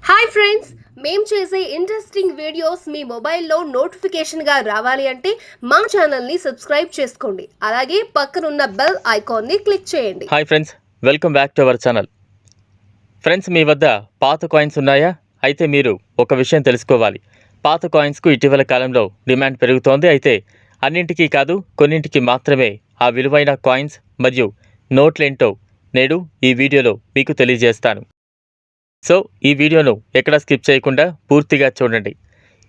Hi friends, మేము చేసే interesting videos మీ మొబైల్లో నోటిఫికేషన్గా రావాలి అంటే మా ఛానల్ని సబ్స్క్రైబ్ చేసుకోండి. అలాగే పక్కనున్న బెల్ ఐకాన్ని క్లిక్ చేయండి. Hi friends, welcome back to our channel. Friends, మీ వద్ద పాత కాయిన్స్ ఉన్నాయా? అయితే మీరు ఒక విషయం తెలుసుకోవాలి. పాత కాయిన్స్కు ఇటీవల కాలంలో డిమాండ్ పెరుగుతోంది. అయితే అన్నింటికీ కాదు, కొన్నింటికి మాత్రమే ఆ విలువైన కాయిన్స్ మరియు నోట్లేంటో నేడు ఈ వీడియోలో మీకు తెలియజేస్తాను. సో ఈ వీడియోను ఎక్కడా స్కిప్ చేయకుండా పూర్తిగా చూడండి.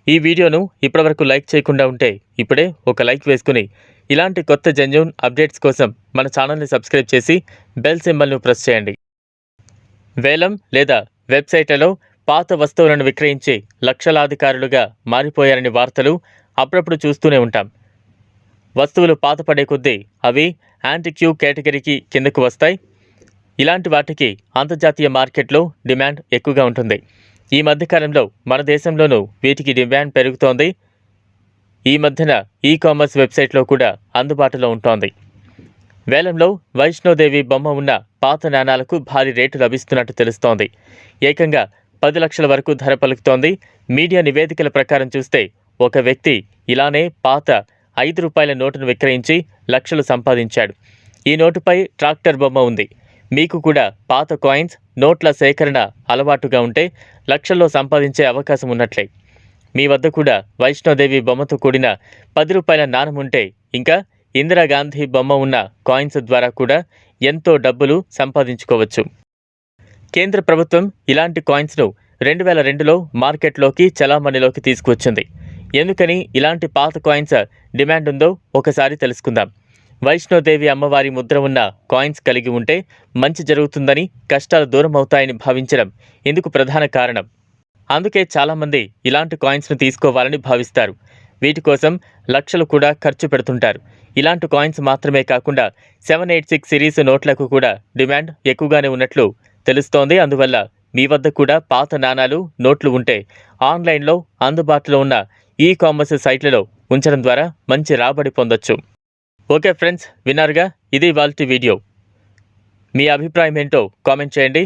ఈ వీడియోను ఇప్పటివరకు లైక్ చేయకుండా ఉంటే ఇప్పుడే ఒక లైక్ వేసుకుని ఇలాంటి కొత్త జెన్యూన్ అప్డేట్స్ కోసం మన ఛానల్ని సబ్స్క్రైబ్ చేసి బెల్ సింబల్ను ప్రెస్ చేయండి. వేలం లేదా వెబ్సైట్లలో పాత వస్తువులను విక్రయించి లక్షలాధికారులుగా మారిపోయారని వార్తలు అప్పుడప్పుడు చూస్తూనే ఉంటాం. వస్తువులు పాతపడే కొద్దీ అవి యాంటిక్యూ కేటగిరీకి కిందకు వస్తాయి. ఇలాంటి వాటికి అంతర్జాతీయ మార్కెట్లో డిమాండ్ ఎక్కువగా ఉంటుంది. ఈ మధ్యకాలంలో మన దేశంలోనూ వీటికి డిమాండ్ పెరుగుతోంది. ఈ మధ్యన ఈ-కామర్స్ వెబ్సైట్లో కూడా అందుబాటులో ఉంటోంది. వేలంలో వైష్ణోదేవి బొమ్మ ఉన్న పాత నాణాలకు భారీ రేటు లభిస్తున్నట్టు తెలుస్తోంది. ఏకంగా 10 లక్షల వరకు ధర పలుకుతోంది. మీడియా నివేదికల ప్రకారం చూస్తే ఒక వ్యక్తి ఇలానే పాత 5 రూపాయల నోటును విక్రయించి లక్షలు సంపాదించాడు. ఈ నోటుపై ట్రాక్టర్ బొమ్మ ఉంది. మీకు కూడా పాత కాయిన్స్, నోట్ల సేకరణ అలవాటుగా ఉంటే లక్షల్లో సంపాదించే అవకాశం ఉన్నట్లే. మీ వద్ద కూడా వైష్ణోదేవి బొమ్మతో కూడిన 10 రూపాయల నాణం ఉంటే, ఇంకా ఇందిరాగాంధీ బొమ్మ ఉన్న కాయిన్స్ ద్వారా కూడా ఎంతో డబ్బులు సంపాదించుకోవచ్చు. కేంద్ర ప్రభుత్వం ఇలాంటి కాయిన్స్ను 2002లో మార్కెట్లోకి చలామణిలోకి తీసుకువచ్చింది. ఎందుకని ఇలాంటి పాత కాయిన్స్ డిమాండ్ ఉందో ఒకసారి తెలుసుకుందాం. వైష్ణోదేవి అమ్మవారి ముద్ర ఉన్న కాయిన్స్ కలిగి ఉంటే మంచి జరుగుతుందని, కష్టాలు దూరం అవుతాయని భావించడం ఇందుకు ప్రధాన కారణం. అందుకే చాలామంది ఇలాంటి కాయిన్స్ను తీసుకోవాలని భావిస్తారు. వీటి కోసం లక్షలు కూడా ఖర్చు పెడుతుంటారు. ఇలాంటి కాయిన్స్ మాత్రమే కాకుండా 786 సిరీస్ నోట్లకు కూడా డిమాండ్ ఎక్కువగానే ఉన్నట్లు తెలుస్తోంది. అందువల్ల మీ వద్ద కూడా పాత నాణాలు, నోట్లు ఉంటే ఆన్లైన్లో అందుబాటులో ఉన్న ఈ-కామర్స్ సైట్లలో ఉంచడం ద్వారా మంచి రాబడి పొందొచ్చు. ఓకే ఫ్రెండ్స్, విన్నారుగా, ఇది ఇవాల్టి వీడియో. మీ అభిప్రాయం ఏంటో కామెంట్ చేయండి.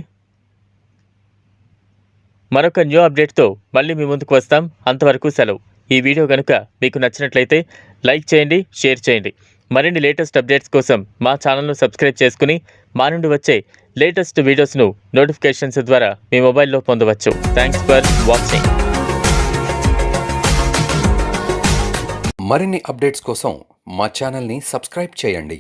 మరొక న్యూ అప్డేట్తో మళ్ళీ మీ ముందుకు వస్తాం. అంతవరకు సెలవు. ఈ వీడియో కనుక మీకు నచ్చినట్లయితే లైక్ చేయండి, షేర్ చేయండి. మరిన్ని లేటెస్ట్ అప్డేట్స్ కోసం మా ఛానల్ను సబ్స్క్రైబ్ చేసుకుని మా నుండి వచ్చే లేటెస్ట్ వీడియోస్ను నోటిఫికేషన్స్ ద్వారా మీ మొబైల్లో పొందవచ్చు. Thanks for watching. మరిన్ని అప్డేట్స్ కోసం మా ఛానల్ని సబ్స్క్రైబ్ చేయండి.